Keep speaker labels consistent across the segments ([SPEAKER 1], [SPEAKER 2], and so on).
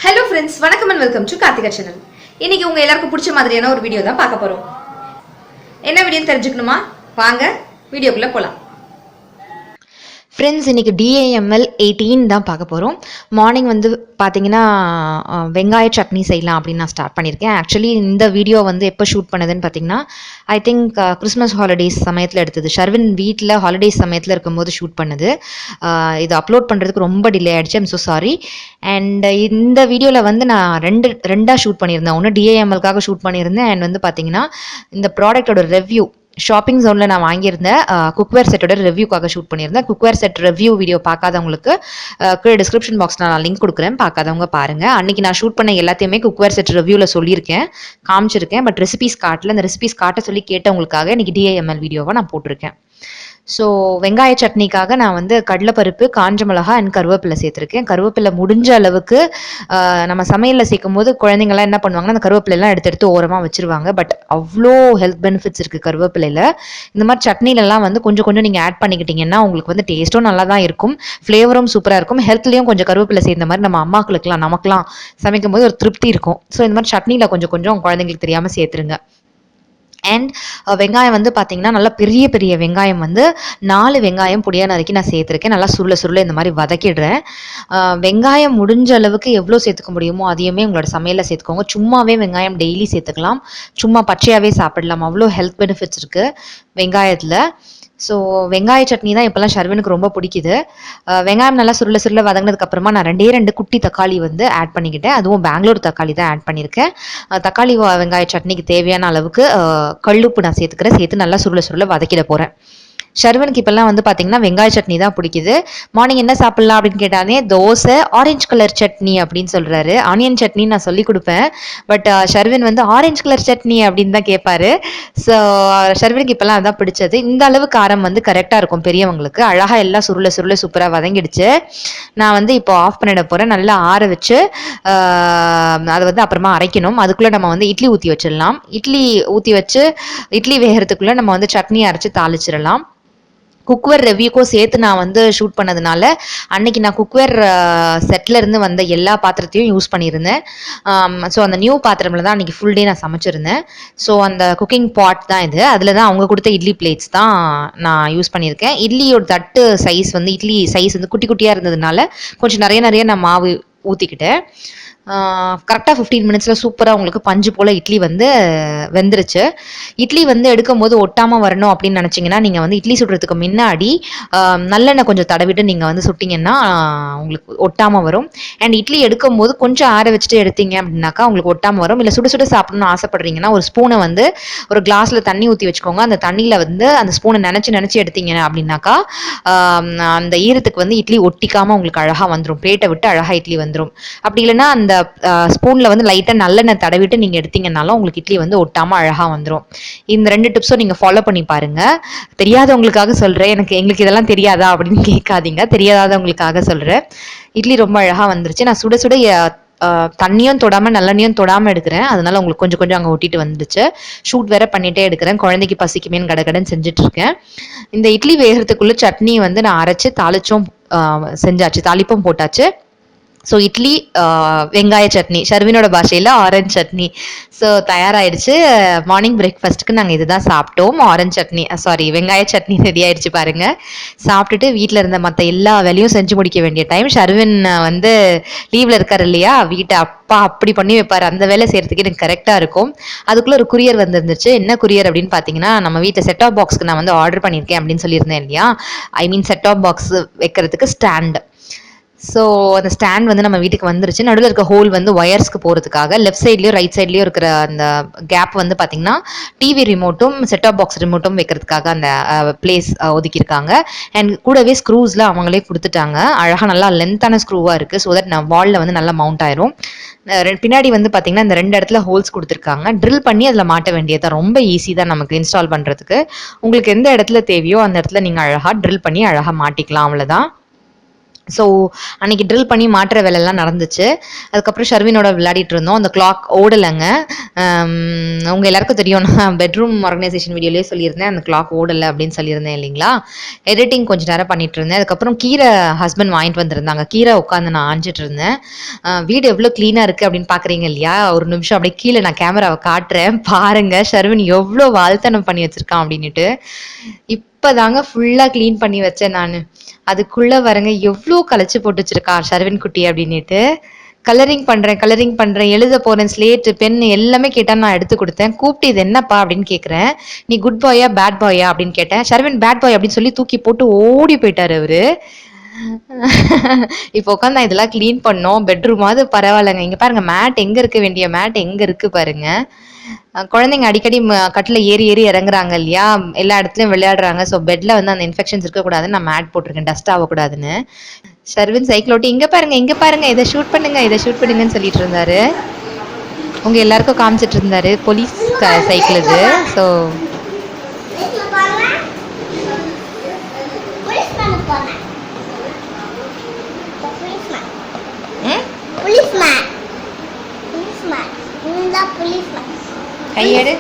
[SPEAKER 1] Hello friends, வணக்கம் and welcome to Karthikhachannel. இன்னைக்கு உங்க எல்லாருக்கும் பிடிச்ச மாதிரியான ஒரு வீடியோ தான் பார்க்க போறோம். என்ன வீடியோன்னு தெரிஞ்சுக்கணுமா? வாங்க வீடியோக்குள்ள போலாம்.
[SPEAKER 2] ஃப்ரெண்ட்ஸ், இன்றைக்கி DIML 18 தான் பார்க்க போகிறோம். மார்னிங் வந்து பார்த்தீங்கன்னா வெங்காய சட்னி செய்யலாம் அப்படின்னு நான் ஸ்டார்ட் பண்ணியிருக்கேன். ஆக்சுவலி இந்த வீடியோ வந்து எப்போ ஷூட் பண்ணதுன்னு பார்த்தீங்கன்னா ஐ திங்க் கிறிஸ்மஸ் ஹாலிடேஸ் சமயத்தில் எடுத்தது. ஷர்வின் வீட்டில் ஹாலிடேஸ் சமயத்தில் இருக்கும்போது ஷூட் பண்ணது. இது அப்லோட் பண்ணுறதுக்கு ரொம்ப டிலே ஆகிடுச்சு. I'm so sorry. அண்ட் இந்த வீடியோவில் வந்து நான் ரெண்டாக ஷூட் பண்ணியிருந்தேன். ஒன்று DIMLக்காக ஷூட் பண்ணியிருந்தேன். அண்ட் வந்து பார்த்தீங்கன்னா இந்த ப்ராடக்டோட ரிவ்யூ ஷாப்பிங் ஜோனில் நான் வாங்கியிருந்தேன். குக்வேர் செட்டோட ரிவ்யூக்காக ஷூட் பண்ணியிருந்தேன். குக்வேர் செட் ரிவ்யூ வீடியோ பார்க்காதவங்களுக்கு கீழே டிஸ்கிரிப்ஷன் பாக்ஸில் நான் லிங்க் கொடுக்குறேன், பார்க்காதவங்க பாருங்கள். அன்றைக்கி நான் ஷூட் பண்ண எல்லாத்தையுமே குக்வேர் செட் ரிவ்யூவில் சொல்லியிருக்கேன், காமிச்சிருக்கேன். பட் ரெசிபிஸ் காட்டில் அந்த ரெசிபிஸ் காட்ட சொல்லி கேட்டவங்களுக்காக இன்றைக்கி DIML வீடியோவை நான் போட்டிருக்கேன். ஸோ வெங்காய சட்னிக்காக நான் வந்து கடலைப்பருப்பு, காஞ்ச மிளகா அண்ட் கருவேப்பிலை சேர்த்துருக்கேன். கருவேப்பிலை முடிஞ்ச அளவுக்கு நம்ம சமையலில் சேர்க்கும் போது குழந்தைங்கள்லாம் என்ன பண்ணுவாங்கன்னா அந்த கருவேப்பிலைலாம் எடுத்து ஓரமாக வச்சுருவாங்க. பட் அவ்வளோ ஹெல்த் பெனிஃபிட்ஸ் இருக்குது கருவேப்பிலையில். இந்த மாதிரி சட்னிலெலாம் வந்து கொஞ்சம் கொஞ்சம் நீங்கள் ஆட் பண்ணிக்கிட்டிங்கன்னா உங்களுக்கு வந்து டேஸ்ட்டும் நல்லா தான் இருக்கும், ஃப்ளேவரும் சூப்பராக இருக்கும். ஹெல்த்லேயும் கொஞ்சம் கருவேப்பிலை சேர்ந்த மாதிரி நம்ம அம்மாக்களுக்கெலாம் நமக்குலாம் சமைக்கும் போது ஒரு திருப்தி இருக்கும். ஸோ இந்த மாதிரி சட்னியில் கொஞ்சம் கொஞ்சம் குழந்தைங்களுக்கு தெரியாமல் சேர்த்துருங்க. அண்ட் வெங்காயம் வந்து பார்த்தீங்கன்னா நல்லா பெரிய பெரிய வெங்காயம் வந்து 4 வெங்காயம் பொடியாக நறுக்கி நான் சேர்த்துருக்கேன். நல்லா சுருள இந்த மாதிரி வதக்கிடுறேன். வெங்காயம் முடிஞ்ச அளவுக்கு எவ்வளோ சேர்த்துக்க முடியுமோ அதையுமே உங்களோட சமையலில் சேர்த்துக்கோங்க. சும்மாவே வெங்காயம் டெய்லி சேர்த்துக்கலாம், சும்மா பச்சையாகவே சாப்பிடலாம். அவ்வளோ ஹெல்த் பெனிஃபிட்ஸ் இருக்குது வெங்காயத்தில். ஸோ வெங்காய சட்னி தான் இப்போல்லாம் ஷர்வினுக்கு ரொம்ப பிடிக்குது. வெங்காயம் நல்லா சுருள வதங்கினதுக்கப்புறமா நான் 2 குட்டி தக்காளி வந்து ஆட் பண்ணிக்கிட்டேன். அதுவும் பெங்களூர் தக்காளி தான் ஆட் பண்ணியிருக்கேன். தக்காளி வெங்காய சட்னிக்கு தேவையான அளவுக்கு கல்லுப்பு நான் சேர்த்து நல்லா சுருள வதக்கிட போகிறேன். ஷர்வனுக்கு இப்போல்லாம் வந்து பார்த்தீங்கன்னா வெங்காய சட்னி தான் பிடிக்குது. மார்னிங் என்ன சாப்பிட்லாம் அப்படின்னு கேட்டாலே தோசை, ஆரஞ்சு கலர் சட்னி அப்படின்னு சொல்கிறாரு. ஆனியன் சட்னி நான் சொல்லி கொடுப்பேன். பட் ஷர்வின் வந்து ஆரஞ்சு கலர் சட்னி அப்படின்னு தான் கேட்பாரு. ஸோ ஷர்வினுக்கு இப்போல்லாம் அதான் பிடிச்சது. இந்த அளவு காரம் வந்து கரெக்டாக இருக்கும் பெரியவங்களுக்கு. அழகாக எல்லாம் சுருள சூப்பராக வதங்கிடுச்சு. நான் வந்து இப்போ ஆஃப் பண்ணிட போகிறேன். நல்லா ஆற வச்சு அதை வந்து அப்புறமா அரைக்கணும். அதுக்குள்ளே நம்ம வந்து இட்லி ஊற்றி வச்சிடலாம். இட்லி ஊற்றி வச்சு இட்லி வேகிறதுக்குள்ளே நம்ம வந்து சட்னி அரைச்சி தாளிச்சிடலாம். குக்வேர் ரிவ்யூக்கும் சேர்த்து நான் வந்து ஷூட் பண்ணதுனால அன்னைக்கு நான் குக்வேர் செட்டில் இருந்து வந்த எல்லா பாத்திரத்தையும் யூஸ் பண்ணியிருந்தேன். ஸோ அந்த நியூ பாத்திரமில் தான் அன்றைக்கி ஃபுல் டே நான் சமைச்சிருந்தேன். ஸோ அந்த குக்கிங் பாட் தான் இது. அதில் தான் அவங்க கொடுத்த இட்லி பிளேட்ஸ் தான் நான் யூஸ் பண்ணியிருக்கேன். இட்லியோட தட்டு சைஸ் வந்து இட்லி சைஸ் வந்து குட்டி குட்டியாக இருந்ததுனால கொஞ்சம் நிறைய நான் மாவு ஊற்றிக்கிட்டேன். கரெக்டாக 15 மினிட்ஸில் சூப்பராக உங்களுக்கு பஞ்சு போல் இட்லி வந்து வெந்துருச்சு. இட்லி வந்து எடுக்கும் போது ஒட்டாமல் வரணும் அப்படின்னு நினச்சிங்கன்னா நீங்கள் வந்து இட்லி சுடுறதுக்கு முன்னாடி நல்லெண்ணெய் கொஞ்சம் தடவிட்டு நீங்கள் வந்து சுட்டிங்கன்னா உங்களுக்கு ஒட்டாமல் வரும். அண்ட் இட்லி எடுக்கும் போது கொஞ்சம் ஆற வச்சுட்டு எடுத்தீங்க அப்படின்னாக்கா உங்களுக்கு ஒட்டாமல் வரும். இல்லை சுட சாப்பிடணும்னு ஆசைப்படுறீங்கன்னா ஒரு ஸ்பூனை வந்து ஒரு கிளாஸில் தண்ணி ஊற்றி வச்சுக்கோங்க. அந்த தண்ணியில் வந்து அந்த ஸ்பூனை நினச்சி எடுத்தீங்க அப்படின்னாக்கா அந்த ஈரத்துக்கு வந்து இட்லி ஒட்டிக்காமல் உங்களுக்கு அழகாக வந்துடும். பிளேட்டை விட்டு அழகாக இட்லி வந்துடும். அப்படி இல்லைன்னா அந்த ஸ்பூன்ல வந்து லைட்டா நல்லெண்ணெய் தடவிட்டு நீங்க எடுத்தீங்கன்னாலும் உங்களுக்கு இட்லி வந்து ஒட்டாம அழகா வந்துடும். இந்த 2 டிப்ஸும் நீங்க ஃபாலோ பண்ணி பாருங்க. தெரியாதவங்களுக்காக சொல்றேன். எங்களுக்கு இதெல்லாம் தெரியாதா அப்படின்னு கேட்காதீங்க. தெரியாதவங்களுக்காக சொல்றேன். இட்லி ரொம்ப அழகா வந்துருச்சு. நான் சுட தண்ணியும் தொடாம நல்லெண்ணையும் தொடாம எடுக்கிறேன். அதனால உங்களுக்கு கொஞ்சம் கொஞ்சம் அங்கே ஒட்டிட்டு வந்துடுச்சு. ஷூட் வேற பண்ணிட்டே எடுக்கிறேன். குழந்தைக்கு பசிக்குமேன்னு கடகடன்னு செஞ்சுட்டு இருக்கேன். இந்த இட்லி வேகிறதுக்குள்ள சட்னி வந்து நான் அரைச்சு தாளிச்சும் செஞ்சாச்சு, தாளிப்பும் போட்டாச்சு. ஸோ இட்லி வெங்காய சட்னி, ஷர்வினோட பாஷையில் ஆரஞ்சு சட்னி ஸோ தயாராகிடுச்சு. மார்னிங் பிரேக்ஃபாஸ்ட்டுக்கு நாங்கள் இதுதான் சாப்பிட்டோம். ஆரஞ்சு சட்னி வெங்காய சட்னி ரெடி ஆயிடுச்சு பாருங்கள். சாப்பிட்டுட்டு வீட்டில் இருந்த மற்ற எல்லா வேலையும் செஞ்சு முடிக்க வேண்டிய டைம். ஷர்வின் வந்து லீவில் இருக்கார் இல்லையா, வீட்டை அப்பா அப்படி பண்ணி வைப்பார். அந்த வேலை செய்கிறதுக்கு எனக்கு கரெக்டாக இருக்கும். அதுக்குள்ளே ஒரு குரியர் வந்துருந்துச்சு. என்ன குரியர் அப்படின்னு பார்த்தீங்கன்னா, நம்ம வீட்டில் செட்டாப் பாக்ஸ்க்கு நான் வந்து ஆர்டர் பண்ணியிருக்கேன் அப்படின்னு சொல்லியிருந்தேன் இல்லையா. செட்டாப் பாக்ஸ் வைக்கிறதுக்கு ஸ்டாண்டு. ஸோ அந்த ஸ்டாண்ட் வந்து நம்ம வீட்டுக்கு வந்துருச்சு. நடுவில் இருக்க ஹோல் வந்து ஒயர்ஸ்க்கு போகிறதுக்காக. லெஃப்ட் சைட்லேயும் ரைட் சைட்லேயும் இருக்கிற அந்த கேப் வந்து பார்த்தீங்கன்னா டிவி ரிமோட்டும் செட்டாப் பாக்ஸ் ரிமோட்டும் வைக்கிறதுக்காக அந்த பிளேஸ் ஒதுக்கியிருக்காங்க. அண்ட் கூடவே ஸ்க்ரூஸ்லாம் அவங்களே கொடுத்துட்டாங்க. அழகாக நல்லா லென்த்தான ஸ்க்ரூவாக இருக்குது. ஸோ தட் நான் வாலில் வந்து நல்லா மவுண்ட் ஆயிரும். பின்னாடி வந்து பார்த்தீங்கன்னா இந்த 2 இடத்துல ஹோல்ஸ் கொடுத்துருக்காங்க. ட்ரில் பண்ணி அதில் மாட்ட வேண்டியதான். ரொம்ப ஈஸி தான் நமக்கு இன்ஸ்டால் பண்ணுறதுக்கு. உங்களுக்கு எந்த இடத்துல தேவையோ அந்த இடத்துல நீங்கள் அழகாக ட்ரில் பண்ணி அழகாக மாட்டிக்கலாம். அவ்வளோதான். ஸோ அன்றைக்கி ட்ரில் பண்ணி மாட்டுற வேலையெல்லாம் நடந்துச்சு. அதுக்கப்புறம் ஷர்வினோட விளையாடிட்டு இருந்தோம். அந்த கிளாக் ஓடலைங்க. உங்கள் எல்லாருக்கும் தெரியும், நான் பெட்ரூம் ஆர்கனைசேஷன் வீடியோலேயே சொல்லியிருந்தேன் அந்த கிளாக் ஓடலை அப்படின்னு சொல்லியிருந்தேன் இல்லைங்களா. எடிட்டிங் கொஞ்சம் நேரம் பண்ணிட்டு இருந்தேன். அதுக்கப்புறம் கீரை ஹஸ்பண்ட் வாங்கிட்டு வந்திருந்தாங்க. கீரை உட்காந்து நான் ஆஞ்சிட்டு இருந்தேன். வீடு எவ்வளோ க்ளீனாக இருக்குது அப்படின்னு பார்க்குறீங்க இல்லையா. ஒரு நிமிஷம் அப்படியே கீழே நான் கேமராவை காட்டுறேன் பாருங்கள், ஷர்வின் எவ்வளோ வாழ்த்தனம் பண்ணி வச்சுருக்கான் அப்படின்ட்டு. இப்போதாங்க ஃபுல்லாக க்ளீன் பண்ணி வச்சேன் நான். அதுக்குள்ளே வரங்க எவ்வளோ களைச்சி போட்டு வச்சிருக்கா ஷர்வின் குட்டி அப்படின்ட்டு. கலரிங் பண்ணுறேன், எழுத போகிறேன், ஸ்லேட்டு பென் எல்லாமே கேட்டால் நான் எடுத்து கொடுத்தேன். கூப்பிட்டு இது என்னப்பா அப்படின்னு கேட்குறேன். நீ குட் பாயா பேட் பாயா அப்படின்னு கேட்டேன். ஷர்வின் பேட் பாய் அப்படின்னு சொல்லி தூக்கி போட்டு ஓடி போயிட்டார் அவரு. இப்போ உட்காந்து நான் இதெல்லாம் க்ளீன் பண்ணோம். பெட்ரூமாவது பரவாயில்லைங்க. இங்கே பாருங்க, மேட் எங்கே இருக்க வேண்டிய மேட் எங்கே இருக்கு பாருங்க. குழந்தைங்க அடிக்கடி கட்டில் ஏறி ஏறி இறங்குறாங்க இல்லையா, எல்லா இடத்துலையும் விளையாடுறாங்க. ஸோ பெட்டில் வந்து அந்த இன்ஃபெக்ஷன்ஸ் இருக்கக்கூடாதுன்னு நான் மேட் போட்டிருக்கேன், டஸ்ட் ஆகக்கூடாதுன்னு. ஷர்வின் சைக்கிள் ஓட்டி இங்கே பாருங்க இதை ஷூட் பண்ணுங்கன்னு சொல்லிட்டு இருந்தாரு. உங்க எல்லாருக்கும் காமிச்சிட்டு இருந்தாரு. போலீஸ் சைக்கிள் இது. ஸோ கையெடு.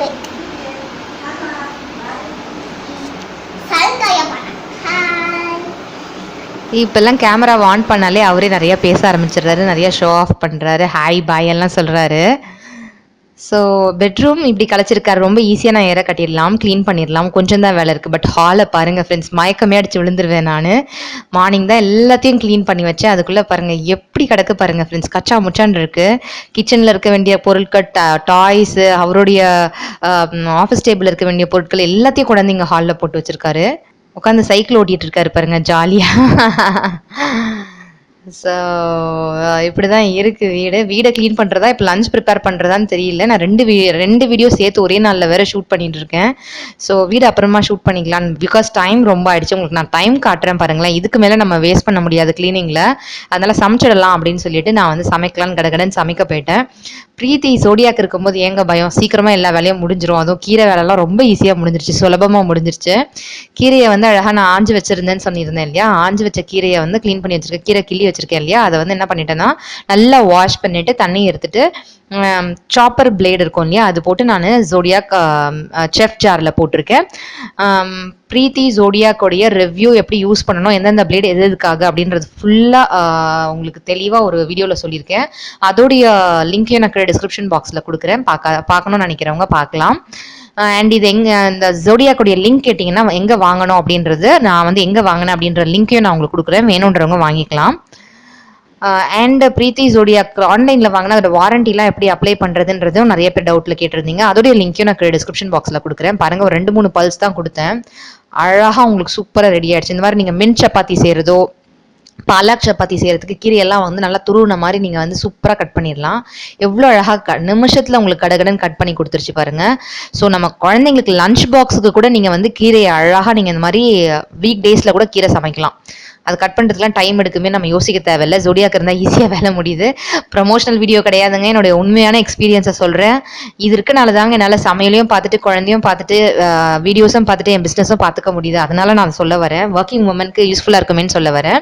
[SPEAKER 2] இப்பெல்லாம் கேமரா ஆன் பண்ணாலே அவரே நிறைய பேச ஆரம்பிச்சிடுறாரு, நிறைய ஷோ ஆஃப் பண்ணுறாரு, ஹாய் பாய் எல்லாம் சொல்கிறாரு. ஸோ பெட்ரூம் இப்படி கலைச்சிருக்காரு. ரொம்ப ஈஸியாக நான் ஏற கட்டிடலாம், க்ளீன் பண்ணிடலாம், கொஞ்சம் தான் வேலை இருக்குது. பட் ஹாலை பாருங்கள் ஃப்ரெண்ட்ஸ், மயக்கமே அடித்து விழுந்துருவேன் நான். மார்னிங் தான் எல்லாத்தையும் க்ளீன் பண்ணி வச்சேன். அதுக்குள்ளே பாருங்கள் எப்படி கிடக்கு பாருங்கள் ஃப்ரெண்ட்ஸ், கச்சா முச்சான் இருக்குது. கிச்சனில் இருக்க வேண்டிய பொருட்கள், டாய்ஸு, அவருடைய ஆஃபீஸ் டேபிள் இருக்க வேண்டிய பொருட்கள் எல்லாத்தையும் கொண்டாந்து இங்கே ஹாலில் போட்டு வச்சுருக்காரு. உட்காந்து சைக்கிள் ஓட்டிகிட்டு இருக்காரு பாருங்க ஜாலியாக. ஸோ இப்படி தான் இருக்குது வீடை க்ளீன் பண்ணுறதா இப்போ லஞ்ச் ப்ரிப்பேர் பண்ணுறதான்னு தெரியல. நான் ரெண்டு வீடியோ சேர்த்து ஒரே நாளில் வேறு ஷூட் பண்ணிட்டு இருக்கேன். ஸோ வீடு அப்புறமா ஷூட் பண்ணிக்கலாம், பிகாஸ் டைம் ரொம்ப ஆயிடுச்சு. உங்களுக்கு நான் டைம் காட்டுறேன் பாருங்களேன். இதுக்கு மேலே நம்ம வேஸ்ட் பண்ண முடியாது க்ளீனிங்கில். அதனால் சமைச்சிடலாம் அப்படின்னு சொல்லிட்டு நான் வந்து சமைக்கலான்னு கடகடன்னு சமைக்க போயிட்டேன். பிரீத்தி சோடியாக்கு இருக்கும்போது ஏங்க பயம், சீக்கிரமாக எல்லா வேலையும் முடிஞ்சிடும். அதுவும் கீரை வேலைலாம் ரொம்ப ஈஸியாக முடிஞ்சிருச்சு, சுலபமாக முடிஞ்சிருச்சு. கீரையை வந்து அழகாக நான் ஆஞ்சு வச்சுருந்தேன்னு சொல்லியிருந்தேன் இல்லையா. ஆஞ்சு வச்ச கீரையை வந்து க்ளீன் பண்ணி வச்சுருக்கேன். கீரை கிள்ளி வச்சுருக்கேன் இல்லையா, அதை வந்து என்ன பண்ணிட்டேன்னா நல்லா வாஷ் பண்ணிவிட்டு தண்ணி எடுத்துட்டு சாப்பர் பிளேடு இருக்கும் இல்லையா, அது போட்டு நான் ஜோடியாக் செஃப் ஜாரில் போட்டிருக்கேன். பிரீத்தி ஜோடியாக்கோடைய ரிவ்யூ எப்படி யூஸ் பண்ணணும், எந்தெந்த பிளேடு எதுக்காக அப்படின்றது ஃபுல்லாக உங்களுக்கு தெளிவாக ஒரு வீடியோவில் சொல்லியிருக்கேன். அதோடைய லிங்க்கையும் நான் டிஸ்கிரிப்ஷன் பாக்ஸில் கொடுக்குறேன், பார்க்கணும்னு நினைக்கிறவங்க பார்க்கலாம். அண்ட் இது இந்த ஜோடியாக்குடைய லிங்க் கேட்டிங்கன்னா எங்கே வாங்கணும் அப்படின்றது, நான் வந்து எங்கே வாங்கினேன் அப்படின்ற லிங்க்கையும் நான் உங்களுக்கு கொடுக்குறேன், வேணுன்றவங்க வாங்கிக்கலாம். அண்ட் பிரீத்தி ஜோடியாக் ஆன்லைனில் வாங்கினா அதோட வாரண்டிலாம் எப்படி அப்ளை பண்ணுறதுன்றதும் நிறைய பேர் டவுட்டில் கேட்டிருந்தீங்க. அதோடைய லிங்க்கையும் நான் டிஸ்கிரிப்ஷன் பாக்ஸில் கொடுக்குறேன். பாருங்கள், ஒரு 2-3 பல்ஸ் தான் கொடுத்தேன், அழகாக உங்களுக்கு சூப்பராக ரெடி ஆகிடுச்சு. இந்த மாதிரி நீங்கள் மின் சப்பாத்தி செய்கிறதோ பாலாக் சப்பாத்தி செய்கிறதுக்கு கீரையெல்லாம் வந்து நல்லா துருவின மாதிரி நீங்கள் வந்து சூப்பராக கட் பண்ணிடலாம். எவ்வளோ அழகாக நிமிஷத்தில் உங்களுக்கு கடகடன் கட் பண்ணி கொடுத்துருச்சு பாருங்கள். ஸோ நம்ம குழந்தைங்களுக்கு லஞ்ச் பாக்ஸுக்கு கூட நீங்கள் வந்து கீரையை அழகாக நீங்கள் இந்த மாதிரி வீக் டேஸில் கூட கீரை சமைக்கலாம். அது கட் பண்ணுறதுக்குலாம் டைம் எடுக்குமே நம்ம யோசிக்க தேவையில்லை. ஜோடியாக்கு இருந்தால் ஈஸியாக வேலை முடியுது. ப்ரமோஷனல் வீடியோ கிடையாதுங்க, என்னுடைய உண்மையான எக்ஸ்பீரியன்ஸை சொல்கிறேன். இது இருக்கனால தாங்க என்னால் சமையலையும் பார்த்துட்டு குழந்தையும் பார்த்துட்டு வீடியோஸும் பார்த்துட்டு என் பிஸ்னஸும் பார்த்துக்க முடியுது. அதனால நான் சொல்ல வரேன், ஒர்க்கிங் உமனுக்கு யூஸ்ஃபுல்லாக இருக்குமேன்னு சொல்ல வரேன்.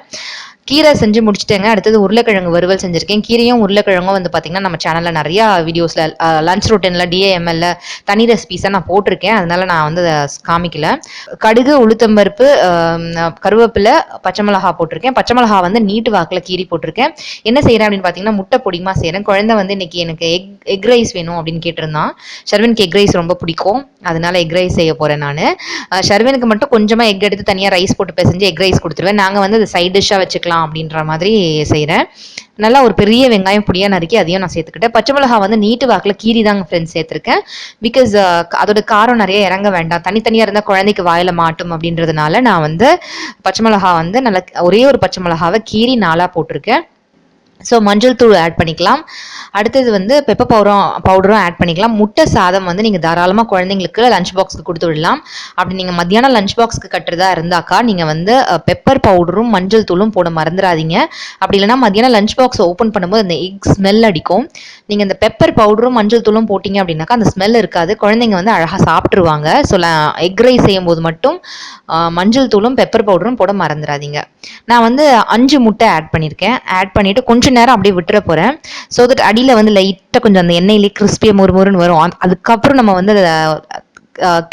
[SPEAKER 2] கீரை செஞ்சு முடிச்சிட்டேங்க. அடுத்தது உருளைக்கிழங்கு வறுவல் செஞ்சுருக்கேன். கீரையும் உருளைக்கிழங்கும் வந்து பார்த்திங்கன்னா நம்ம சேனலில் நிறையா வீடியோஸில் லஞ்ச் ரொட்டீனில் DIML தனி ரெசிபீஸாக நான் போட்டிருக்கேன், அதனால நான் வந்து அதை காமிக்கல. கடுகு, உளுத்தம்பருப்பு, கருவேப்பிலை, பச்சை மிளகா போட்டிருக்கேன். பச்சை மிளகா வந்து நீட்டு வாக்கில் கீரி போட்டிருக்கேன். என்ன செய்கிறேன் அப்படின்னு பார்த்தீங்கன்னா முட்டை பொடிமா செய்கிறேன். குழந்தை வந்து இன்னைக்கு எனக்கு எக் ரைஸ் வேணும் அப்படின்னு கேட்டிருந்தான். ஷர்வினுக்கு எக் ரைஸ் ரொம்ப பிடிக்கும், அதனால எக் ரைஸ் செய்ய போகிறேன் நான். ஷர்வினுக்கு மட்டும் கொஞ்சமாக எக் எடுத்து தனியாக ரைஸ் போட்டு பிசைஞ்சு எக் ரைஸ் கொடுத்துருவேன். நாங்கள் வந்து அதை சைட் டிஷ்ஷாக வச்சுக்கலாம் அப்படின்ற மாதிரி செய்கிறேன். நல்லா ஒரு பெரிய வெங்காயம் பொடியாக நறுக்கி அதையும் நான் சேர்த்துக்கிட்டேன். பச்சை மிளகா வந்து நீட்டு வாக்கில் கீரி தாங்க ஃப்ரெண்ட்ஸ் சேர்த்துருக்கேன். பிகாஸ் அதோட காரம் நிறைய இறங்க வேண்டாம், தனித்தனியாக இருந்தால் குழந்தைக்கு வாயில் மாட்டும் அப்படின்றதுனால நான் வந்து பச்சை மிளகா வந்து நல்லா ஒரே ஒரு பச்சை மிளகாவை கீரி 4 போட்டிருக்கேன். ஸோ மஞ்சள் தூள் ஆட் பண்ணிக்கலாம். அடுத்தது வந்து பெப்பர் பவுடரும் ஆட் பண்ணிக்கலாம். முட்டை சாதம் வந்து நீங்கள் தாராளமாக குழந்தைங்களுக்கு லஞ்ச் பாக்ஸ்க்கு கொடுத்து விடலாம். அப்படி நீங்கள் மத்தியானம் லஞ்ச் பாக்ஸ்க்கு கட்டுறதா இருந்தாக்கா நீங்கள் வந்து பெப்பர் பவுடரும் மஞ்சள் தூளும் போட மறந்துடாதீங்க. அப்படி இல்லைனா மத்தியானம் லஞ்ச் பாக்ஸ் ஓப்பன் பண்ணும்போது அந்த எக் ஸ்மெல் அடிக்கும். நீங்கள் இந்த பெப்பர் பவுடரும் மஞ்சள் தூளும் போட்டிங்க அப்படின்னாக்கா அந்த ஸ்மெல் இருக்காது, குழந்தைங்க வந்து அழகாக சாப்பிட்ருவாங்க. ஸோ எக் ரைஸ் செய்யும்போது மட்டும் மஞ்சள் தூளும் பெப்பர் பவுடரும் போட மறந்துடாதீங்க. நான் வந்து 5 முட்டை ஆட் பண்ணியிருக்கேன். ஆட் பண்ணிவிட்டு கொஞ்சம் நேரம் அப்படியே விட்டுற போகிறேன். ஸோ தட் அடியில் வந்து லைட்டாக கொஞ்சம் அந்த எண்ணெயிலே கிறிஸ்பியாக முறுமுறுன்னு வரும். அதுக்கப்புறம் நம்ம வந்து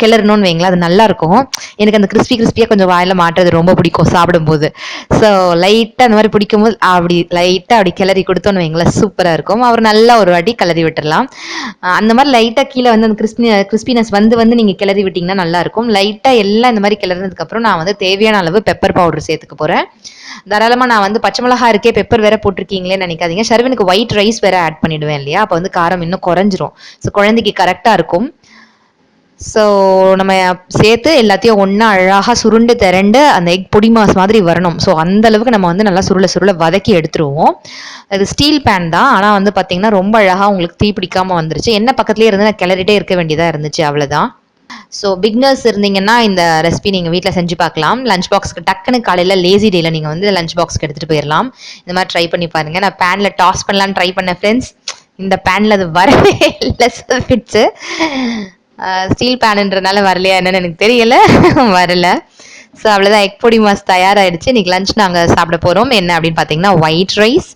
[SPEAKER 2] கிளறணும்னு வைங்களேன், அது நல்லாயிருக்கும். எனக்கு அந்த கிறிஸ்பியாக கொஞ்சம் வாயில் மாட்டுறது ரொம்ப பிடிக்கும் சாப்பிடும்போது. ஸோ லைட்டாக அந்த மாதிரி பிடிக்கும்போது அப்படி கிளறி கொடுத்தோன்னு வைங்களேன், சூப்பராக இருக்கும். அவர் நல்லா ஒரு வாட்டி கிளறி விட்டுடலாம். அந்த மாதிரி லைட்டாக கீழே வந்து அந்த கிறிஸ்பினஸ் வந்து நீங்கள் கிளறி விட்டிங்கன்னா நல்லாயிருக்கும். லைட்டாக எல்லாம் இந்த மாதிரி கிளறினதுக்கப்புறம் நான் வந்து தேவையான அளவு பெப்பர் பவுடர் சேர்த்துக்க போகிறேன். தாராளமாக நான் வந்து பச்சை மிளகா இருக்கே, பெப்பர் வேற போட்டிருக்கீங்களேன்னு நினைக்காதீங்க. ஷர்வினுக்கு ஒயிட் ரைஸ் வேற ஆட் பண்ணிடுவேன் இல்லையா, அப்போ வந்து காரம் இன்னும் குறைஞ்சிரும். ஸோ குழந்தைக்கு கரெக்டாக இருக்கும். ஸோ நம்ம சேர்த்து எல்லாத்தையும் ஒன்றா அழகாக சுருண்டு திரண்டு அந்த எக் பொடி மாஸ் மாதிரி வரணும். ஸோ அந்த அளவுக்கு நம்ம வந்து நல்லா சுருள வதக்கி எடுத்துருவோம். அது ஸ்டீல் பேன் தான், ஆனால் வந்து பார்த்தீங்கன்னா ரொம்ப அழகாக உங்களுக்கு தீ பிடிக்காமல் வந்துருச்சு. என்ன பக்கத்துலேயே இருந்து நான் கிளறிட்டே இருக்க வேண்டியதாக இருந்துச்சு, அவ்வளோதான். ஸோ பிக்னர்ஸ் இருந்தீங்கன்னா இந்த ரெசிபி நீங்கள் வீட்டில் செஞ்சு பார்க்கலாம். லஞ்ச் பாக்ஸ்க்கு டக்குன்னு காலையில் லேசி டேயில் நீங்கள் வந்து லஞ்ச் பாக்ஸ்க்கு எடுத்துகிட்டு போயிடலாம். இந்த மாதிரி ட்ரை பண்ணி பாருங்கள். நான் பேனில் டாஸ் பண்ணலான்னு ட்ரை பண்ணேன் ஃப்ரெண்ட்ஸ். இந்த பேனில் அது வரவே இல்லை, சொல்லிடுச்சு. ஸ்டீல் பேனுன்றனால வரலையா என்னன்னு எனக்கு தெரியல, வரல. ஸோ அவ்வளோதான், எக் பொடி மாஸ் தயாராகிடுச்சு. இன்றைக்கி லஞ்ச் நாங்கள் சாப்பிட போகிறோம். என்ன அப்படின்னு பார்த்தீங்கன்னா ஒயிட் ரைஸ்,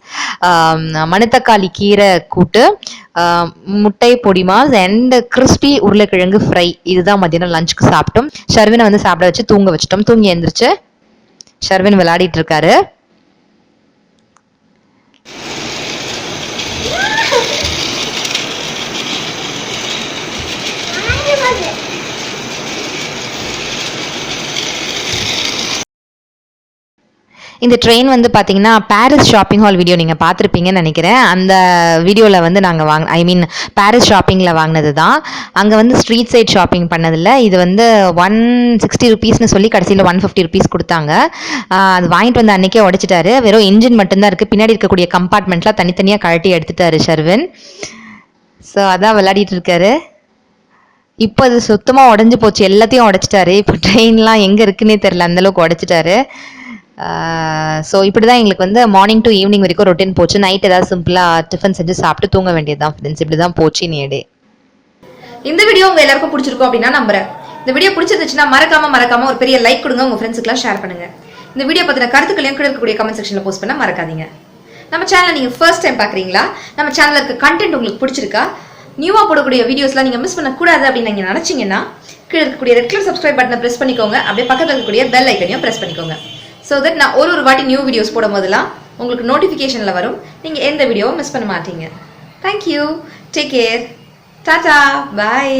[SPEAKER 2] மணத்தக்காளி கீரை கூட்டு, முட்டை பொடி மாஸ் அண்ட் கிறிஸ்பி உருளைக்கிழங்கு ஃப்ரை. இதுதான் மத்தியானம் லஞ்சுக்கு சாப்பிட்டோம். ஷர்வினை வந்து சாப்பிட வச்சு தூங்க வச்சிட்டோம். தூங்கி எழுந்திரிச்சு ஷர்வின் விளையாடிட்டு இருக்காரு. இந்த ட்ரெயின் வந்து பார்த்தீங்கன்னா பாரிஸ் ஷாப்பிங் ஹால் வீடியோ நீங்கள் பார்த்துருப்பீங்கன்னு நினைக்கிறேன். அந்த வீடியோவில் வந்து நாங்கள் பாரிஸ் ஷாப்பிங்கில் வாங்கினது தான். அங்கே வந்து ஸ்ட்ரீட் சைட் ஷாப்பிங் பண்ணதில்லை. இது வந்து 160 ருபீஸ்னு சொல்லி கடைசியில் 150 ருபீஸ் கொடுத்தாங்க. அது வாங்கிட்டு வந்து அன்றைக்கே உடைச்சிட்டாரு. வெறும் இன்ஜின் மட்டும்தான் இருக்குது. பின்னாடி இருக்கக்கூடிய கம்பார்ட்மெண்ட்லாம் தனித்தனியாக கழட்டி எடுத்துட்டாரு ஷர்வின். ஸோ அதான் விளையாடிட்டு இருக்காரு. இப்போ அது சுத்தமாக உடஞ்சி போச்சு, எல்லாத்தையும் உடைச்சிட்டாரு. இப்போ ட்ரெயின்லாம் எங்கே இருக்குன்னே தெரில, அந்தளவுக்கு உடைச்சிட்டாரு. ஸோ இப்படி தான் எங்களுக்கு வந்து மார்னிங் டு ஈவினிங் வரைக்கும் ரொட்டீன் போச்சு. நைட் ஏதாவது சிம்பிளாக டிஃபன் செஞ்சு சாப்பிட்டு தூங்க வேண்டியது தான் ஃப்ரெண்ட்ஸ். இப்படி தான் போச்சு நீ டே.
[SPEAKER 1] இந்த வீடியோ உங்கள் எல்லாருக்கும் பிடிச்சிருக்கும் அப்படின்னா நம்புறேன். இந்த வீடியோ பிடிச்சிருந்துச்சுன்னா மறக்காம ஒரு பெரிய லைக் கொடுங்க, உங்கள் ஃப்ரெண்ட்ஸுக்குலாம் ஷேர் பண்ணுங்க. இந்த வீடியோ பற்றின கருத்துக்களையும் கீழே இருக்கக்கூடிய கமெண்ட் செக்ஷனில் போஸ்ட் பண்ண மறக்காதீங்க. நம்ம சேனலை நீங்கள் ஃபர்ஸ்ட் டைம் பார்க்குறீங்களா? நம்ம சேனலில் இருக்க கண்டென்ட் உங்களுக்கு பிடிச்சிருக்கா? நியூவாக போடக்கூடிய வீடியோஸ்லாம் நீங்கள் மிஸ் பண்ணக்கூடாது அப்படின்னு நீங்கள் நினச்சிங்கன்னா கீழே இருக்கக்கூடிய ரெட் கலர் சப்ஸ்கிரைப் பட்டனை ப்ரெஸ் பண்ணிக்கோங்க. அப்படியே பக்கத்தில் இருக்கக்கூடிய பெல் ஐக்கனையும் ப்ரெஸ் பண்ணிக்கோங்க. ஸோ தட் நான் ஒரு வாட்டி நியூ வீடியோஸ் போடும் போதெல்லாம் உங்களுக்கு நோட்டிஃபிகேஷனில் வரும். நீங்கள் எந்த வீடியோவும் மிஸ் பண்ண மாட்டீங்க. தேங்க்யூ, டேக் கேர், டாடா, பாய்.